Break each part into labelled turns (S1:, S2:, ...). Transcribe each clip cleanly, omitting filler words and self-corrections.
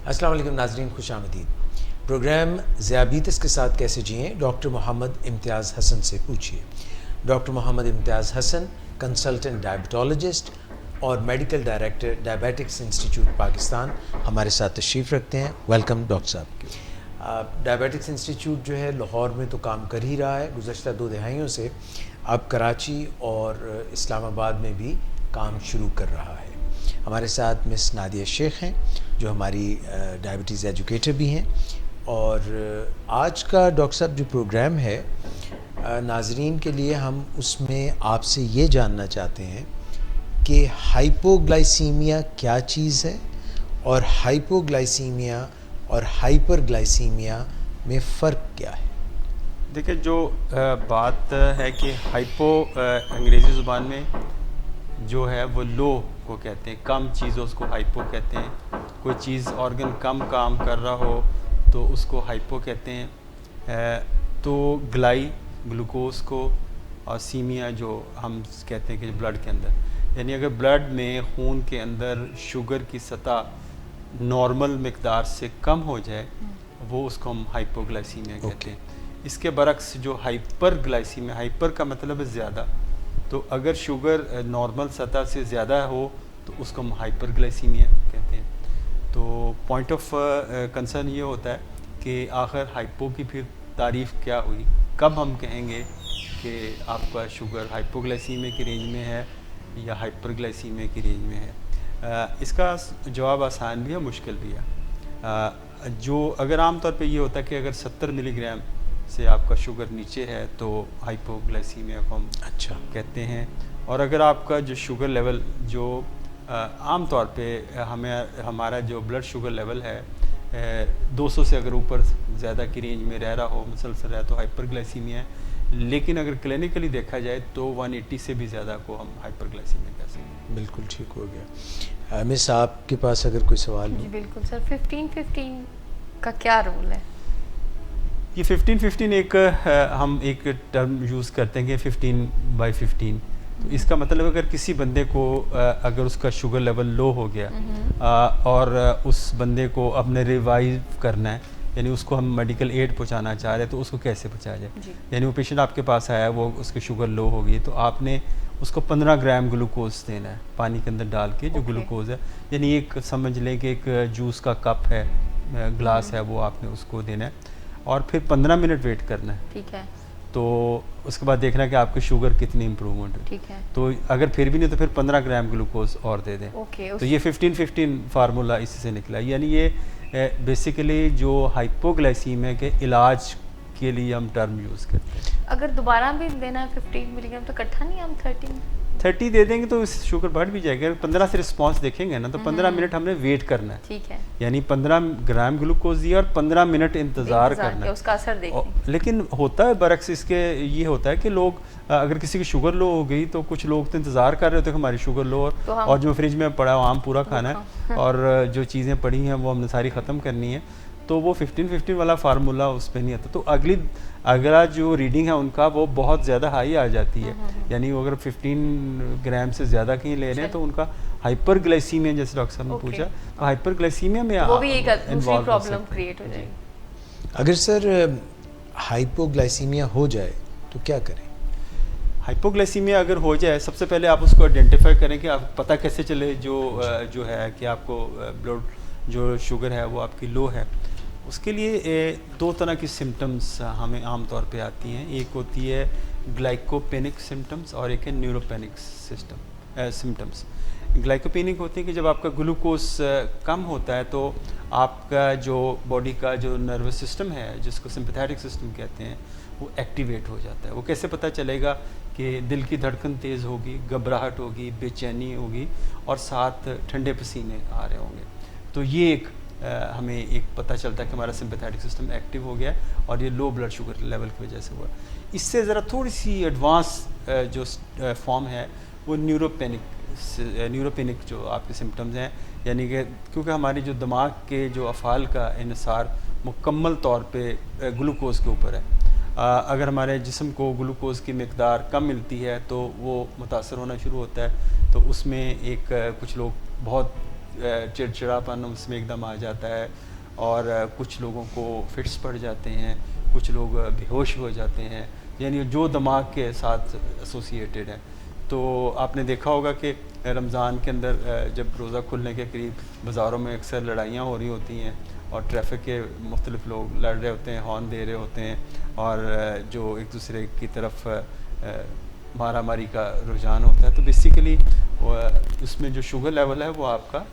S1: अस्सलाम वालेकुम नाज़रीन, खुशामदीद। प्रोग्राम ज़ियाबीतस के साथ कैसे जिएं, डॉक्टर मोहम्मद इम्तियाज़ हसन से पूछिए। डॉक्टर मोहम्मद इम्तियाज़ हसन कंसल्टेंट डायबिटोलॉजिस्ट और medical director diabetics institute Pakistan हमारे साथ तशरीफ़ रखते हैं। वेलकम डॉक्टर साहब। डायबिटिक्स इंस्टीट्यूट जो है लाहौर में तो काम कर ही रहा है गुज़श्ता 2 दहाइयों से, अब कराची और इस्लामाबाद में भी काम शुरू कर रहा है। हमारे साथ मिस नादिया शेख हैं जो हमारी डायबिटीज़ एजुकेटर भी हैं। और आज का डॉक्टर साहब जो प्रोग्राम है नाजरीन के लिए, हम उसमें आपसे ये जानना चाहते हैं कि हाइपोग्लाइसीमिया क्या चीज़ है और हाइपोग्लाइसीमिया और हाइपरग्लाइसीमिया में फ़र्क क्या है।
S2: देखिए, जो बात है कि हाइपो अंग्रेज़ी ज़ुबान में जो है वो लो को कहते हैं, कम चीज़ उसको हाइपो कहते हैं। कोई चीज़ ऑर्गन कम काम कर रहा हो तो उसको हाइपो कहते हैं। तो ग्लूकोज़ को और सीमिया जो हम कहते हैं कि ब्लड के अंदर, यानी अगर ब्लड में खून के अंदर शुगर की सतह नॉर्मल मिकदार से कम हो जाए वो उसको हम हाइपोग्लाइसीमिया कहते हैं। इसके बरक्स जो हाइपरग्लाइसीमिया, हाइपर का मतलब है ज़्यादा, तो अगर शुगर नॉर्मल सतह से ज़्यादा हो तो उसको हम हाइपरग्लाइसीमिया कहते हैं। तो पॉइंट ऑफ कंसर्न ये होता है कि आखिर हाइपो की फिर तारीफ़ क्या हुई, कब हम कहेंगे कि आपका शुगर हाइपोग्लाइसीमिया की रेंज में है या हाइपरग्लाइसीमिया की रेंज में है। इसका जवाब आसान भी है, मुश्किल भी है। जो अगर आम तौर पे ये होता है कि अगर 70 मिलीग्राम से आपका शुगर नीचे है तो हाइपोग्लाइसीमिया को हम कहते हैं। और अगर आपका जो शुगर लेवल जो आम तौर पे हमारा जो ब्लड शुगर लेवल है 200 से अगर ऊपर ज़्यादा की रेंज में रह रहा हो, मुसलसल रहा, तो हाइपरग्लाइसीमिया है। लेकिन अगर क्लिनिकली देखा जाए तो 180 से भी ज़्यादा को हम हाइपरग्लाइसीमिया कह सकते हैं।
S1: बिल्कुल ठीक हो गया। मिस, आपके पास अगर कोई सवाल
S3: जी बिल्कुल सर, 15-15 का क्या रोल है?
S2: ये 15-15 हम एक टर्म यूज़ करते हैं कि 15/15। तो इसका मतलब अगर किसी बंदे को अगर उसका शुगर लेवल लो हो गया और उस बंदे को अपने रिवाइव करना है, यानी उसको हम मेडिकल एड पहुंचाना चाह रहे हैं, तो उसको कैसे पहुंचाया जाए। यानी वो पेशेंट आपके पास आया, वो उसकी शुगर लो हो गई, तो आपने उसको 15 ग्राम ग्लूकोज देना है पानी के अंदर डाल के। जो ग्लूकोज है यानी एक समझ लें कि एक जूस का कप है, ग्लास है, वो आपने उसको देना है और फिर 15 मिनट वेट करना है।
S3: ठीक है।
S2: तो उसके बाद देखना कि आपकी शुगर कितनी इम्प्रूवमेंट है।
S3: ठीक है।
S2: तो अगर फिर भी नहीं तो फिर 15 ग्राम ग्लूकोज और दे दें। तो ये 15-15 फार्मूला इसी से निकला। यानी ये बेसिकली जो हाइपोग्लाइसीमिया के इलाज के लिए हम टर्म यूज़ करते हैं।
S3: अगर दोबारा भी देना है 15 मिलीग्राम तो इकट्ठा नहीं, हम
S2: 30 दे देंगे तो शुगर बढ़ भी जाएगा। 15 से रिस्पांस देखेंगे ना तो 15 मिनट हमने वेट करना है।
S3: ठीक है।
S2: यानी 15 ग्राम ग्लूकोज दिया और 15 मिनट इंतज़ार करना है,
S3: उसका असर देखना।
S2: लेकिन होता है बरक्स इसके ये होता है कि लोग अगर किसी की शुगर लो हो गई तो कुछ लोग तो इंतज़ार कर रहे होते हैं हमारी शुगर लो और जो फ्रिज में पड़ा आम पूरा खाना है और जो चीज़ें पड़ी हैं वो हमने सारी ख़त्म करनी है, तो वो 15-15 वाला फार्मूला उस पर नहीं आता। तो अगला जो रीडिंग है उनका वो बहुत ज़्यादा हाई आ जाती है। यानी वो अगर 15 ग्राम से ज़्यादा कहीं ले रहे हैं तो उनका हाइपरग्लाइसीमिया, जैसे डॉक्टर साहब ने पूछा, तो हाइपरग्लाइसीमिया में
S3: वो भी एक दूसरी प्रॉब्लम क्रिएट हो जाएगी।
S1: अगर सर हाइपोग्लाइसीमिया हो जाए तो क्या करें?
S2: हाइपोग्लाइसीमिया अगर हो जाए, सबसे पहले आप उसको आइडेंटिफाई करें कि आप पता कैसे चले जो है कि आपको ब्लड जो शुगर है वो आपकी लो है। उसके लिए 2 तरह की सिम्टम्स हमें आम तौर पे आती हैं। एक होती है ग्लाइकोपेनिक सिम्टम्स और एक है न्यूरोपेनिक सिम्टम्स। ग्लाइकोपेनिक होते हैं कि जब आपका ग्लूकोज कम होता है तो आपका जो बॉडी का जो नर्वस सिस्टम है, जिसको सिंपैथेटिक सिस्टम कहते हैं, वो एक्टिवेट हो जाता है। वो कैसे पता चलेगा कि दिल की धड़कन तेज़ होगी, घबराहट होगी, बेचैनी होगी और साथ ठंडे पसीने आ रहे होंगे। तो ये एक हमें एक पता चलता है कि हमारा सिंपैथेटिक सिस्टम एक्टिव हो गया और ये लो ब्लड शुगर लेवल की वजह से हुआ। इससे ज़रा थोड़ी सी एडवांस जो फॉर्म है वो न्यूरोपेनिक जो आपके सिम्टम्स हैं, यानी कि क्योंकि हमारी जो दिमाग के जो अफ़ाल का इन्हिसार मुकम्मल तौर पे ग्लूकोज के ऊपर है। अगर हमारे जिस्म को ग्लूकोज की मिकदार कम मिलती है तो वो मुतासर होना शुरू होता है। तो उसमें एक कुछ लोग बहुत चिड़चिड़ापन उसमें एकदम आ जाता है, और कुछ लोगों को फिट्स पड़ जाते हैं, कुछ लोग बेहोश हो जाते हैं, यानी जो दिमाग के साथ एसोसिएटेड है। तो आपने देखा होगा कि रमज़ान के अंदर जब रोज़ा खुलने के करीब बाज़ारों में अक्सर लड़ाइयाँ हो रही होती हैं और ट्रैफिक के मुख्तलिफ लोग लड़ रहे होते हैं, हॉर्न दे रहे होते हैं, और जो एक दूसरे की तरफ मारा मारी का रुझान होता है। तो बेसिकली उसमें जो शुगर लेवल है वो आपका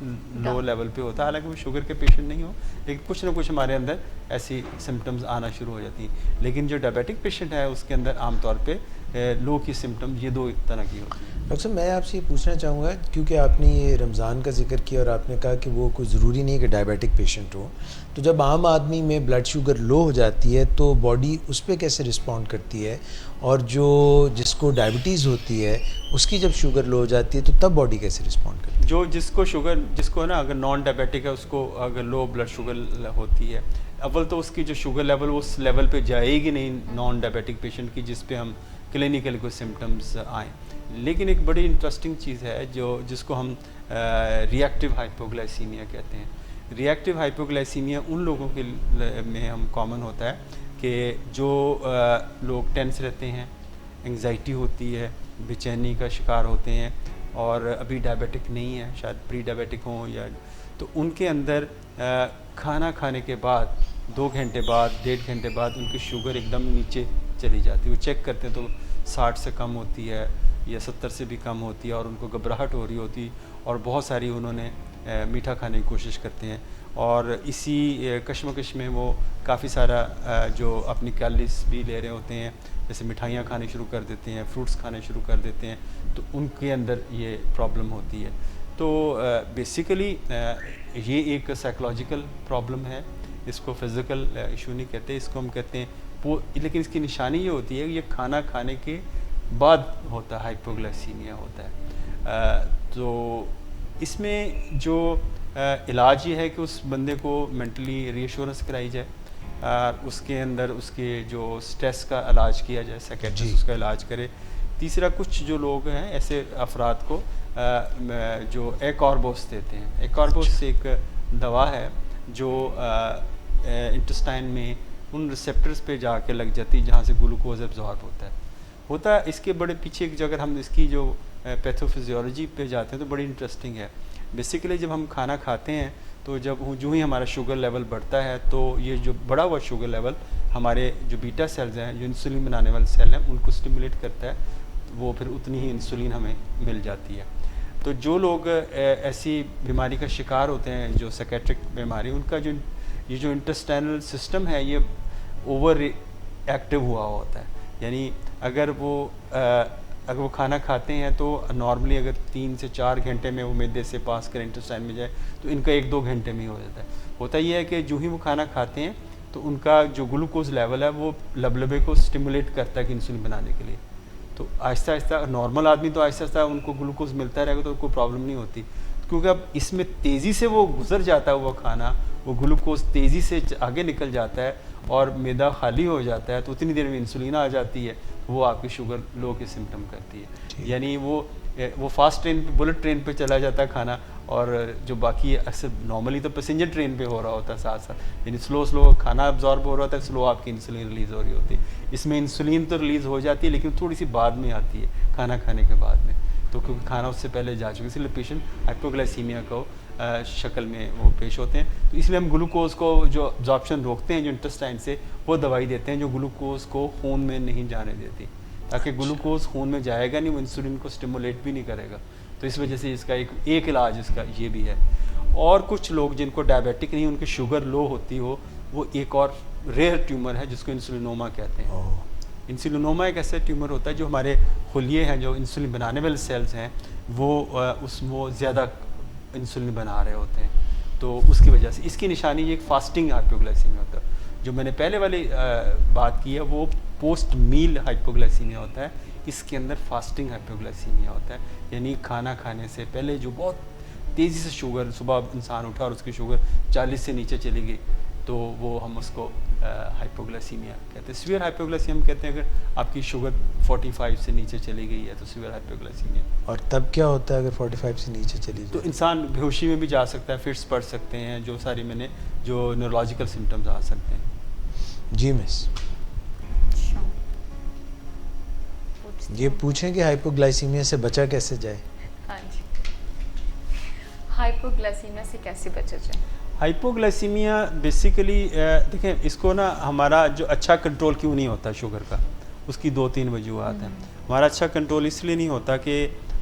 S2: लो लेवल पे होता है, हालांकि वो शुगर के पेशेंट नहीं हो, लेकिन कुछ ना कुछ हमारे अंदर ऐसी सिम्टम्स आना शुरू हो जाती हैं। लेकिन जो डायबिटिक पेशेंट है उसके अंदर आमतौर पे लो की सिम्टम ये दो तरह की होती है।
S1: डॉक्टर साहब, मैं आपसे ये पूछना चाहूँगा, क्योंकि आपने ये रमज़ान का जिक्र किया और आपने कहा कि वो कोई ज़रूरी नहीं है कि डायबिटिक पेशेंट हो, तो जब आम आदमी में ब्लड शुगर लो हो जाती है तो बॉडी उस पर कैसे रिस्पॉन्ड करती है, और जो जिसको डायबिटीज़ होती है उसकी जब शुगर लो हो जाती है तो तब बॉडी कैसे रिस्पॉन्ड करती है?
S2: जिसको ना अगर नॉन डायबिटिक है उसको अगर लो ब्लड शुगर होती है, अव्वल तो उसकी जो शुगर लेवल उस लेवल पे जाएगी नहीं नॉन डायबिटिक पेशेंट की जिस पे हम क्लिनिकल कोई सिम्टम्स आएँ। लेकिन एक बड़ी इंटरेस्टिंग चीज़ है जिसको हम रिएक्टिव हाइपोग्लाइसीमिया कहते हैं। रिएक्टिव हाइपोग्लाइसीमिया उन लोगों के में हम कॉमन होता है कि जो लोग टेंस रहते हैं, एंग्जाइटी होती है, बेचैनी का शिकार होते हैं और अभी डायबिटिक नहीं है, शायद प्री डायबिटिक हों, या तो उनके अंदर खाना खाने के बाद 2 घंटे बाद, 1.5 घंटे बाद उनकी शुगर एकदम नीचे चली जाती है। वो चेक करते हैं तो 60 से कम होती है या 70 से भी कम होती है, और उनको घबराहट हो रही होती, और बहुत सारी उन्होंने मीठा खाने की कोशिश करते हैं, और इसी कश्मकश में वो काफ़ी सारा जो अपनी कैलोरीज भी ले रहे होते हैं, जैसे मिठाइयाँ खाने शुरू कर देते हैं, फ्रूट्स खाने शुरू कर देते हैं, तो उनके अंदर ये प्रॉब्लम होती है। तो बेसिकली ये एक साइकोलॉजिकल प्रॉब्लम है, इसको फिज़िकल इशू नहीं कहते, इसको हम कहते हैं लेकिन इसकी निशानी ये होती है कि ये खाना खाने के बाद होता है, हाइपोग्लाइसीमिया होता है। तो इसमें जो इलाज ये है कि उस बंदे को मेंटली रीअश्योरेंस कराई जाए, उसके अंदर उसके जो स्ट्रेस का इलाज किया जाए, साइकियाट्रिस्ट उसका इलाज करे। तीसरा, कुछ जो लोग हैं ऐसे अफराद को जो एकॉर्बोस देते हैं। एकॉर्बोस एक दवा है जो इंटेस्टाइन में उन रिसेप्टर्स पे जाके लग जाती है जहाँ से ग्लूकोज एब्जॉर्ब होता है। इसके बड़े पीछे अगर हम इसकी जो पैथोफिजियोलॉजी पे जाते हैं तो बड़ी इंटरेस्टिंग है। बेसिकली जब हम खाना खाते हैं तो जो ही हमारा शुगर लेवल बढ़ता है तो ये जो बढ़ा हुआ शुगर लेवल हमारे जो बीटा सेल्स हैं, जो इंसुलिन बनाने वाले सेल हैं, उनको स्टिमुलेट करता है, वो फिर उतनी ही इंसुलिन हमें मिल जाती है। तो जो लोग ऐसी बीमारी का शिकार होते हैं, जो साइकेट्रिक बीमारी, उनका ये जो इंटेस्टाइनल सिस्टम है ये ओवर एक्टिव हुआ होता है। यानी अगर वो खाना खाते हैं तो नॉर्मली अगर 3 से 4 घंटे में वो मैदे से पास कर इंटेस्टाइन में जाए तो इनका 1-2 घंटे में ही हो जाता है। होता ये है कि जो ही वो खाना खाते हैं तो उनका जो ग्लूकोज लेवल है वो लबलबे को स्टिमुलेट करता है कि इंसुलिन बनाने के लिए। तो आहिस्ता आहिस्ता नॉर्मल आदमी तो आहिस्ता आहिस्ता उनको ग्लूकोज मिलता रहेगा तो कोई प्रॉब्लम नहीं होती, क्योंकि अब इसमें तेज़ी से वो गुजर जाता है वो खाना, वो ग्लूकोज तेज़ी से आगे निकल जाता है और मैदा खाली हो जाता है, तो उतनी देर में इंसुलिन आ जाती है, वो आपकी शुगर लो के सिम्टम करती है। यानी वो फास्ट ट्रेन पे, बुलेट ट्रेन पे चला जाता है खाना, और जो बाकी अक्सर नॉर्मली तो पैसेंजर ट्रेन पे हो रहा होता है साथ साथ, यानी स्लो खाना अब्जॉर्ब हो रहा होता है, स्लो आपकी इंसुलिन रिलीज़ हो रही होती है। इसमें इंसुलिन तो रिलीज़ हो जाती है लेकिन थोड़ी सी बाद में आती है, खाना खाने के बाद में, तो क्योंकि खाना उससे पहले जा चुका, इसलिए पेशेंट हाइपोग्लाइसीमिया को शक्ल में वो पेश होते हैं। तो इसलिए हम ग्लूकोज को जो अब्जॉर्प्शन रोकते हैं जो इंटेस्टाइन से, वो दवाई देते हैं जो ग्लूकोज को खून में नहीं जाने देती, ताकि ग्लूकोज खून में जाएगा नहीं, वो इंसुलिन को स्टिमुलेट भी नहीं करेगा। तो इस वजह से इसका एक इलाज इसका ये भी है। और कुछ लोग जिनको डायबिटिक नहीं, उनकी शुगर लो होती हो, वो एक और रेयर ट्यूमर है जिसको इंसुलिनोमा कहते हैं। इंसुलिनोमा एक ऐसा ट्यूमर होता है जो हमारे खुलिए हैं, जो इंसुलिन बनाने वाले सेल्स हैं, वो ज़्यादा इंसुलिन बना रहे होते हैं, तो उसकी वजह से इसकी निशानी ये एक फास्टिंग हाइपोग्लाइसीमिया होता है। जो मैंने पहले वाली बात की है वो पोस्ट मील हाइपोग्लाइसीमिया होता है, इसके अंदर फास्टिंग हाइपोग्लाइसीमिया होता है, यानी खाना खाने से पहले जो बहुत तेज़ी से शुगर, सुबह इंसान उठा और उसकी शुगर 40 से नीचे चली गई, तो वो हम उसको हाइपोग्लाइसीमिया कहते हैं। सीवियर हाइपोग्लाइसीमिया हम कहते हैं अगर आपकी शुगर 45 से नीचे चली गई है तो सीवियर हाइपोग्लाइसीमिया।
S1: और तब क्या होता है अगर 45 से नीचे चली
S2: तो
S1: जाए?
S2: इंसान बेहोशी में भी जा सकता है, फिट्स पड़ सकते हैं, जो सारी मैंने जो न्यूरोलॉजिकल सिम्टम्स आ सकते हैं।
S1: जी मिस,
S3: अच्छा, पूछती
S1: ये
S3: हूँ।
S1: पूछें कि हाइपोग्लाइसीमिया से बचा कैसे जाए?
S3: हाँ जी, हाइपोग्लाइसीमिया से कैसे बचा जाए?
S2: हाइपोग्लाइसीमिया बेसिकली देखें, इसको ना हमारा जो अच्छा कंट्रोल क्यों नहीं होता शुगर का, उसकी 2-3 वजूहत हैं। हमारा अच्छा कंट्रोल इसलिए नहीं होता कि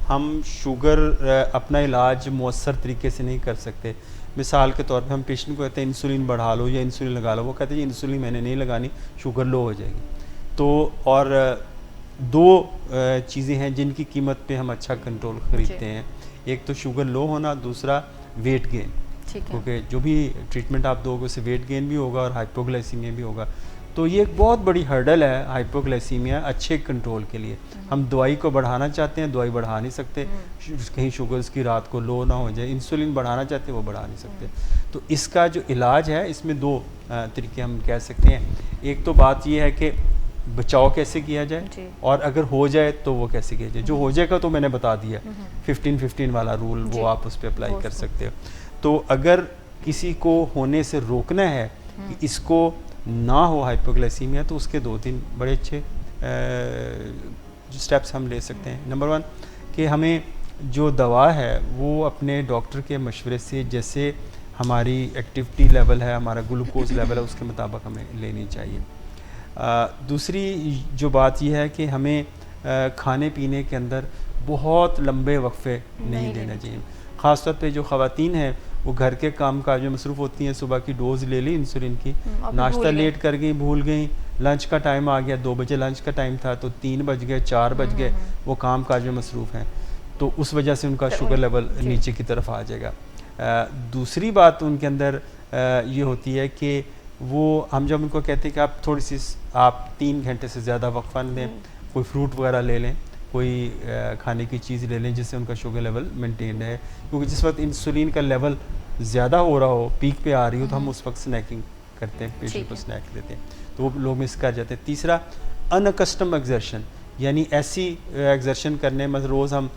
S2: हम शुगर अपना इलाज मौसर तरीके से नहीं कर सकते। मिसाल के तौर पे हम पेशेंट को कहते हैं इंसुलिन बढ़ा लो या इंसुलिन लगा लो, वो कहते हैं इंसुलिन मैंने नहीं लगानी, शुगर लो हो जाएगी। तो और 2 चीज़ें हैं जिनकी कीमत पे हम अच्छा कंट्रोल खरीदते हैं, एक तो शुगर लो होना, दूसरा वेट गेन।
S3: ठीक है।
S2: क्योंकि जो भी ट्रीटमेंट आप दोगे उससे वेट गेन भी होगा और हाइपोग्लाइसीमिया भी होगा। तो ये एक बहुत बड़ी हर्डल है हाइपोग्लाइसीमिया अच्छे कंट्रोल के लिए। हम दवाई को बढ़ाना चाहते हैं, दवाई बढ़ा नहीं सकते, कहीं शुगर उसकी रात को लो ना हो जाए। इंसुलिन बढ़ाना चाहते हैं, वो बढ़ा नहीं सकते। तो इसका जो इलाज है, इसमें 2 तरीके हम कह सकते हैं। एक तो बात ये है कि बचाव कैसे किया
S3: जी।
S2: जाए, और अगर हो जाए तो वो कैसे किया जाए। जो हो जाएगा तो मैंने बता दिया, 15-15 वाला रूल,
S3: जी।
S2: वो आप उस पर अप्लाई
S3: वो
S2: कर
S3: उसको।
S2: सकते हो। तो अगर किसी को होने से रोकना है कि इसको ना हो हाइपोग्लाइसीमिया, तो उसके 2-3 बड़े अच्छे जो स्टेप्स हम ले सकते हैं। नंबर 1 कि हमें जो दवा है वो अपने डॉक्टर के मशवरे से, जैसे हमारी एक्टिविटी लेवल है, हमारा ग्लूकोज लेवल है, उसके मुताबिक हमें लेनी चाहिए। दूसरी जो बात यह है कि हमें खाने पीने के अंदर बहुत लंबे वक्फे नहीं लेना चाहिए। ख़ास तौर पे जो ख़वातीन हैं वो घर के काम काज में मसरूफ़ होती हैं, सुबह की डोज ले ली इंसुलिन की,
S3: और फिर
S2: नाश्ता
S3: भूल गई।
S2: लेट कर गई, भूल गई, लंच का टाइम आ गया, 2 बजे लंच का टाइम था तो 3 बज गए, 4 बज गए, वो काम काज में मसरूफ़ हैं, तो उस वजह से उनका
S3: तो
S2: शुगर लेवल
S3: जी।
S2: नीचे की तरफ आ जाएगा। दूसरी बात उनके अंदर ये होती है कि वो हम जब उनको कहते हैं कि आप थोड़ी सी आप 3 घंटे से ज़्यादा वक्फा दें, कोई फ्रूट वगैरह ले लें, कोई खाने की चीज़ ले लें जिससे उनका शुगर लेवल मेंटेन है। क्योंकि जिस वक्त इंसुलिन का लेवल ज़्यादा हो रहा हो, पीक पे आ रही हो, तो हम उस वक्त स्नैकिंग करते हैं, पेशेंट
S3: ठीक
S2: को
S3: है।
S2: स्नैक देते हैं, तो वो लोग मिस कर जाते हैं। तीसरा, अनकस्टम एक्सर्शन, यानी ऐसी एक्सर्शन करने, मतलब रोज़ हम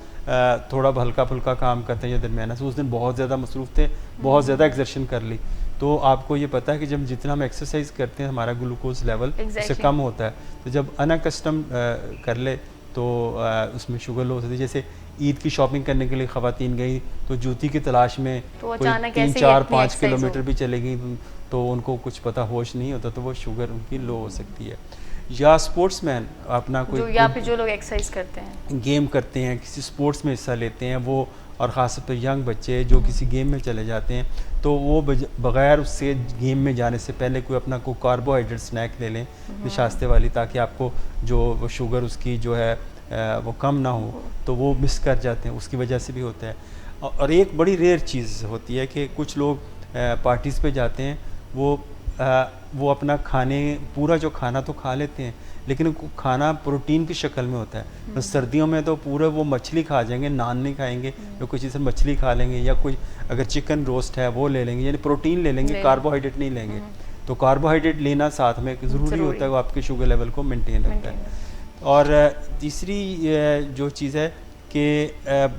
S2: थोड़ा हल्का फुल्का काम करते हैं या दरमियाना से, उस दिन बहुत ज़्यादा मसरूफ़ थे, बहुत ज़्यादा एक्सर्शन कर ली, तो आपको ये पता है कि जब जितना हम एक्सरसाइज करते हैं हमारा ग्लूकोज लेवल उससे कम होता है। तो जब अनकस्टम कर ले तो उसमें शुगर लो हो सकती है। जैसे ईद की शॉपिंग करने के लिए ख़वातीन गई तो जूती की तलाश में
S3: तो
S2: कोई
S3: अचानक
S2: 3,
S3: ऐसे ही
S2: 4,
S3: इतनी
S2: 5
S3: एक्सरसाइज
S2: किलोमीटर
S3: हो।
S2: भी चले गई, तो उनको कुछ पता होश नहीं होता, तो वो शुगर उनकी लो हो सकती है। या स्पोर्ट्समैन अपना
S3: जो
S2: कोई
S3: या फिर जो लोग एक्सरसाइज करते हैं,
S2: गेम करते हैं, किसी स्पोर्ट्स में हिस्सा लेते हैं, वो और ख़ास तौर पर यंग बच्चे जो किसी गेम में चले जाते हैं, तो वो बग़ैर उससे गेम में जाने से पहले कोई अपना कोई कार्बोहाइड्रेट स्नैक ले लें निशास्ते वाली, ताकि आपको जो वो शुगर उसकी जो है वो कम ना हो, तो वो मिस कर जाते हैं, उसकी वजह से भी होता है। और एक बड़ी रेयर चीज़ होती है कि कुछ लोग पार्टीज़ पे जाते हैं, वो अपना पूरा जो खाना तो खा लेते हैं, लेकिन खाना प्रोटीन की शक्ल में होता है। तो सर्दियों में तो पूरे वो मछली खा जाएंगे, नान नहीं खाएंगे, या कोई चीज़ मछली खा लेंगे, या कोई अगर चिकन रोस्ट है वो ले लेंगे, यानी प्रोटीन ले लेंगे, कार्बोहाइड्रेट नहीं लेंगे। तो कार्बोहाइड्रेट लेना साथ में ज़रूरी होता है, वो आपके शुगर लेवल को मेंटेन रखता है। और तीसरी जो चीज़ है कि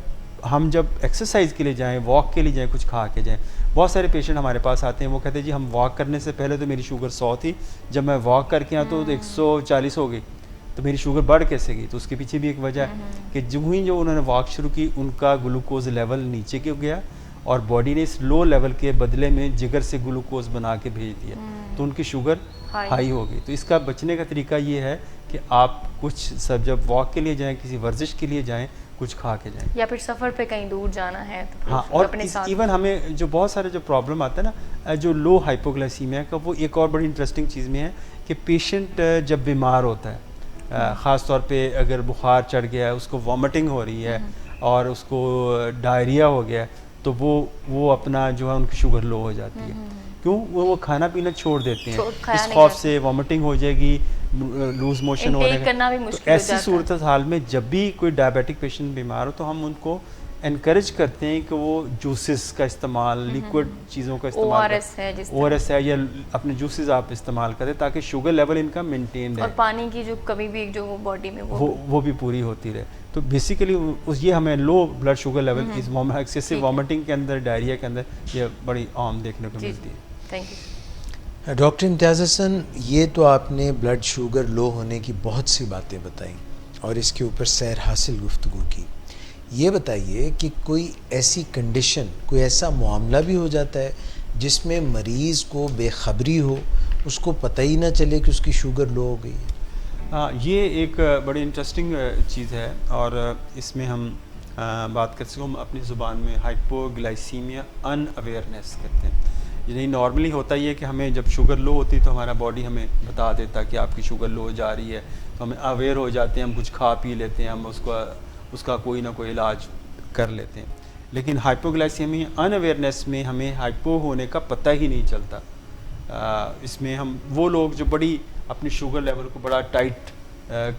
S2: हम जब एक्सरसाइज के लिए जाएं, वॉक के लिए जाएं, कुछ खा के जाएं। बहुत सारे पेशेंट हमारे पास आते हैं, वो कहते हैं जी हम वॉक करने से पहले तो मेरी शुगर 100 थी, जब मैं वॉक करके आया तो 140 हो गई, तो मेरी शुगर बढ़ कैसे गई? तो उसके पीछे भी एक वजह है कि जो उन्होंने वॉक शुरू की, उनका ग्लूकोज लेवल नीचे क्यों गया, और बॉडी ने इस लो लेवल के बदले में जिगर से ग्लूकोज बना के भेज दिया, तो उनकी शुगर हाई हो गई। तो इसका बचने का तरीका ये है कि आप कुछ सब जब वॉक के लिए जाएं, किसी वर्जिश के लिए जाएं, कुछ खा के जाएं,
S3: या फिर सफ़र पे कहीं दूर जाना है तो
S2: हाँ।
S3: फिर
S2: और
S3: अपने साथ
S2: इवन हमें जो बहुत सारे जो प्रॉब्लम आता है ना, जो लो हाइपोग्लाइसीमिया का, वो एक और बड़ी इंटरेस्टिंग चीज़ में है कि पेशेंट जब बीमार होता है, ख़ास तौर पे अगर बुखार चढ़ गया है, उसको वॉमिटिंग हो रही है और उसको डायरिया हो गया है, तो वो अपना जो है उनकी शुगर लो हो जाती है। क्यों? वो खाना पीना छोड़ देते हैं, इस खौफ से वॉमिटिंग हो जाएगी, लूज मोशन हो
S3: करना भी
S2: जाएगा।
S3: मुश्किल
S2: तो ऐसी सूरत हाल में जब भी कोई डायबिटिक पेशेंट बीमार हो, तो हम उनको इनकरेज करते हैं कि वो जूसेस का इस्तेमाल, लिक्विड चीज़ों का इस्तेमाल,
S3: ORS है जिस
S2: ORS है, या अपने जूसेस आप इस्तेमाल करें ताकि शुगर लेवल इनका मेंटेन रहे
S3: और पानी की जो कमी भी जो बॉडी में
S2: वो भी पूरी होती रहे। तो बेसिकली ये हमें लो ब्लड शुगर लेवल इस एक्सेसिव वॉमिटिंग के अंदर, डायरिया के अंदर ये बड़ी आम देखने को मिलती है।
S3: Thank you.
S1: Doctor Imtiaz Hasan, ये तो आपने ब्लड शुगर लो होने की बहुत सी बातें बताई और इसके ऊपर सैर हासिल गुफ्तगू की। ये बताइए कि कोई ऐसी कंडीशन, कोई ऐसा मामला भी हो जाता है जिसमें मरीज़ को बेखबरी हो, उसको पता ही ना चले कि उसकी शुगर लो हो गई है?
S2: हाँ, ये एक बड़ी इंटरेस्टिंग चीज़ है और इसमें हम बात कर सकते हैं अपनी ज़ुबान में हाइपोग्लाइसीमिया अनअवेयरनेस कहते हैं। यानी नॉर्मली होता ही है कि हमें जब शुगर लो होती है तो हमारा बॉडी हमें बता देता कि आपकी शुगर लो जा रही है, तो हमें अवेयर हो जाते हैं, हम कुछ खा पी लेते हैं, हम उसका कोई ना कोई इलाज कर लेते हैं। लेकिन हाइपोग्लाइसीमिया अनअवेयरनेस में हमें हाइपो होने का पता ही नहीं चलता। इसमें हम वो लोग जो बड़ी अपनी शुगर लेवल को बड़ा टाइट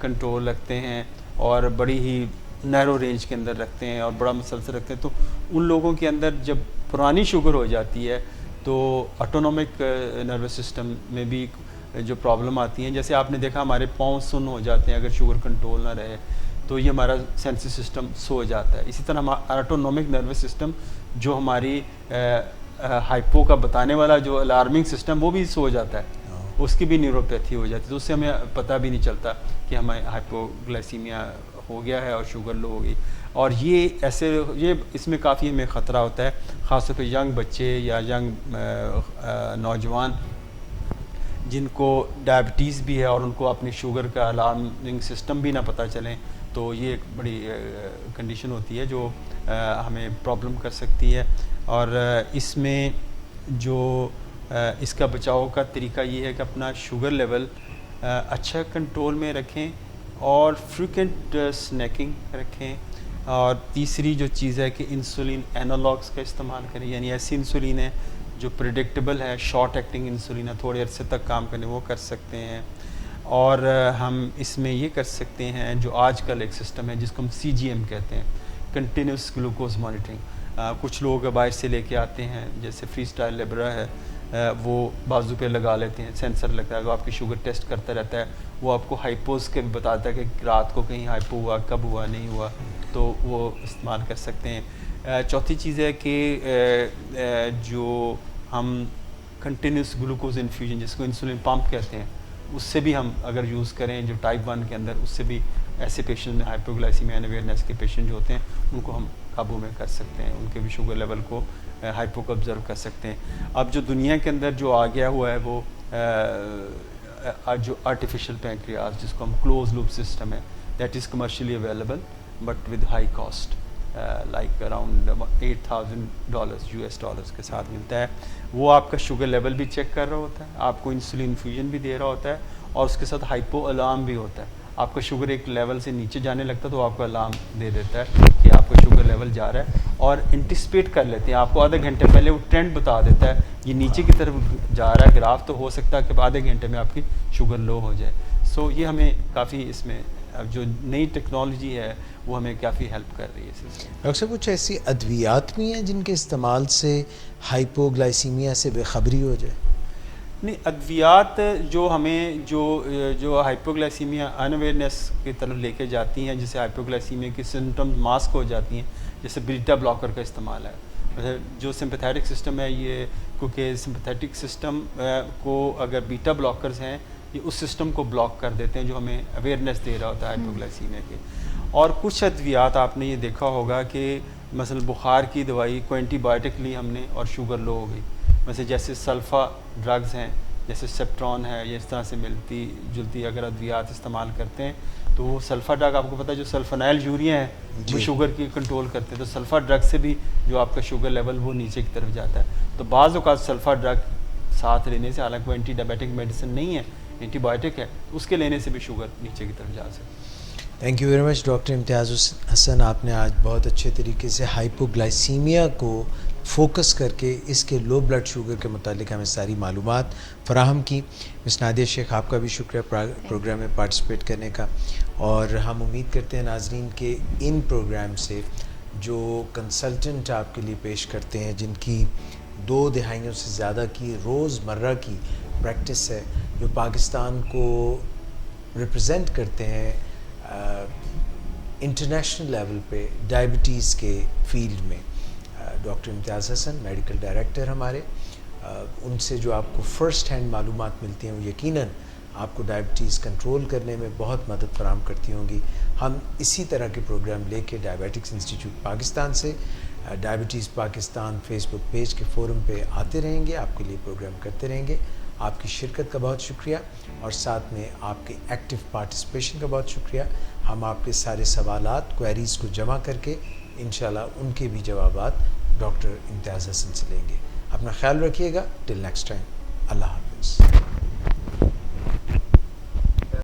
S2: कंट्रोल रखते हैं और बड़ी ही नैरो रेंज के अंदर रखते हैं और बड़ा मसलसल रखते हैं, तो उन लोगों के अंदर जब पुरानी शुगर हो जाती है तो ऑटोनॉमिक नर्वस सिस्टम में भी जो प्रॉब्लम आती हैं, जैसे आपने देखा हमारे पाँव सुन्न हो जाते हैं अगर शुगर कंट्रोल ना रहे, तो ये हमारा सेंसिटिव सिस्टम सो जाता है। इसी तरह हमारा ऑटोनॉमिक नर्वस सिस्टम जो हमारी हाइपो का बताने वाला जो अलार्मिंग सिस्टम वो भी सो जाता है, उसकी भी न्यूरोपैथी हो जाती है, तो उससे हमें पता भी नहीं चलता कि हमें हाइपोग्लाइसीमिया हो गया है और शुगर लो हो गई। और ये इसमें काफ़ी हमें ख़तरा होता है, ख़ासतौर पे यंग बच्चे या यंग नौजवान जिनको डायबिटीज़ भी है और उनको अपनी शुगर का अलार्मिंग सिस्टम भी ना पता चलें, तो ये एक बड़ी कंडीशन होती है जो हमें प्रॉब्लम कर सकती है। और इसमें जो इसका बचाव का तरीका ये है कि अपना शुगर लेवल अच्छा कंट्रोल में रखें और फ्रीक्वेंट स्नैकिंग रखें। और तीसरी जो चीज़ है कि इंसुलिन एनालॉग्स का इस्तेमाल करें, यानी ऐसी इंसुलिन है जो प्रेडिक्टेबल है, शॉर्ट एक्टिंग इंसुलिन है, थोड़े अरसे तक काम करने वो कर सकते हैं। और हम इसमें ये कर सकते हैं जो आजकल एक सिस्टम है जिसको हम CGM कहते हैं, कंटिन्यूस ग्लूकोज मॉनिटरिंग। कुछ लोग बाहर से लेके आते हैं, जैसे फ्री स्टाइल लिब्रा है, वो बाजू पे लगा लेते हैं, सेंसर लगता है, वो आपकी शुगर टेस्ट करता रहता है, वो आपको हाइपोज के भी बताता है कि रात को कहीं हाइपो हुआ, कब हुआ, नहीं हुआ, तो वो इस्तेमाल कर सकते हैं। चौथी चीज़ है कि जो हम कंटिन्यूस ग्लूकोज इन्फ्यूजन जिसको इंसुलिन पंप कहते हैं, उससे भी हम अगर यूज़ करें जो टाइप 1 के अंदर, उससे भी ऐसे पेशेंट में हाइपोग्लाइसीमिया अनअवेयरनेस के पेशेंट जो होते हैं उनको हम काबू में कर सकते हैं, उनके भी शुगर लेवल को हाइपो को ऑब्ज़र्व कर सकते हैं। अब जो दुनिया के अंदर जो आ गया हुआ है वो जो आर्टिफिशियल पैंक्रियाज जिसको हम क्लोज लूप सिस्टम है, that is commercially available but with high cost, like around $8,000 US dollars के साथ मिलता है। वो आपका शुगर लेवल भी चेक कर रहा होता है, आपको इंसुलिन इन्फ्यूजन भी दे रहा होता है और उसके साथ हाइपो अलार्म भी होता है। आपका शुगर एक लेवल से नीचे जाने लगता है तो आपको अलार्म दे देता है कि आपका शुगर लेवल जा रहा है, और एंटिसिपेट कर लेते हैं, आपको आधे घंटे पहले वो ट्रेंड बता देता है ये नीचे की तरफ जा रहा है ग्राफ, तो हो सकता है कि आधे घंटे में आपकी शुगर लो हो जाए। सो ये हमें काफ़ी इसमें अब जो नई टेक्नोलॉजी है वो हमें काफ़ी हेल्प कर रही है।
S1: डॉक्टर साहब, कुछ ऐसी अद्वियात भी हैं जिनके इस्तेमाल से हाइपोग्लाइसीमिया से बेखबरी हो जाए?
S2: नहीं, अद्वियात जो हमें जो हाइपोग्लाइसीमिया अनअवेयरनेस की तरफ लेके जाती हैं, जैसे हाइपोग्लाइसीमिया की सिम्टम्स मास्क हो जाती हैं, जैसे बीटा ब्लॉकर का इस्तेमाल है, मतलब जो सिंपैथेटिक सिस्टम है ये, क्योंकि सिंपैथेटिक सिस्टम को अगर बीटा ब्लॉकर्स हैं ये उस सिस्टम को ब्लॉक कर देते हैं जो हमें अवेयरनेस दे रहा होता है हाइपोग्लाइसीमिया के। और कुछ अद्वियात आपने ये देखा होगा कि मसलन बुखार की दवाई को एंटीबायोटिक ली हमने और शुगर लो हो गई, वैसे जैसे सल्फ़ा ड्रग्स हैं, जैसे सेप्ट्रॉन है, ये इस तरह से मिलती जुलती अगर अद्वियात इस्तेमाल करते हैं तो वो सल्फ़ा ड्रग आपको पता है जो सल्फोनाइल यूरिया है वो शुगर की कंट्रोल करते हैं, तो सल्फ़ा ड्रग से भी जो आपका शुगर लेवल वो नीचे की तरफ जाता है। तो बाज़ औक़ात सल्फ़ा ड्रग साथ लेने से, हालांकि वो एंटी डायबिटिक मेडिसिन नहीं है, एंटीबायोटिक है, उसके लेने से भी शुगर नीचे की तरफ जा सकती है।
S1: Thank you very much doctor Imtiaz Hasan, आपने आज बहुत अच्छे तरीके से हाइपोग्लाइसीमिया को फोकस करके इसके लो ब्लड शुगर के मुतालिक हमें सारी मालूमात फ़राहम की। मिस नादिया शेख, आपका भी शुक्रिया प्रोग्राम में पार्टिसिपेट करने का, और हम उम्मीद करते हैं नाजरीन के इन प्रोग्राम से जो कंसल्टेंट आपके लिए पेश करते हैं, जिनकी 2 दहाइयों से ज़्यादा की रोज़मर्रा की प्रैक्टिस है, जो पाकिस्तान को रिप्रेजेंट करते हैं इंटरनेशनल लेवल पे डायबिटीज़ के फील्ड में। Doctor Imtiaz Hasan medical director हमारे, उनसे जो आपको फ़र्स्ट हैंड मालूमात मिलती हैं वो यकीनन आपको डायबिटीज़ कंट्रोल करने में बहुत मदद फराहम करती होंगी। हम इसी तरह के प्रोग्राम लेके डायबिटिक्स इंस्टीट्यूट पाकिस्तान से डायबिटीज़ पाकिस्तान फेसबुक पेज के फोरम पे आते रहेंगे, आपके लिए प्रोग्राम करते रहेंगे। आपकी शिरकत का बहुत शुक्रिया और साथ में आपके एक्टिव पार्टिसिपेशन का बहुत शुक्रिया। हम आपके सारे सवालात क्वेरीज़ को जमा करके इंशाल्लाह उनके भी जवाबात डॉक्टर इम्तियाज़ हसन से लेंगे। अपना ख्याल रखिएगा। टिल नेक्स्ट टाइम, अल्लाह हाफ़िज़।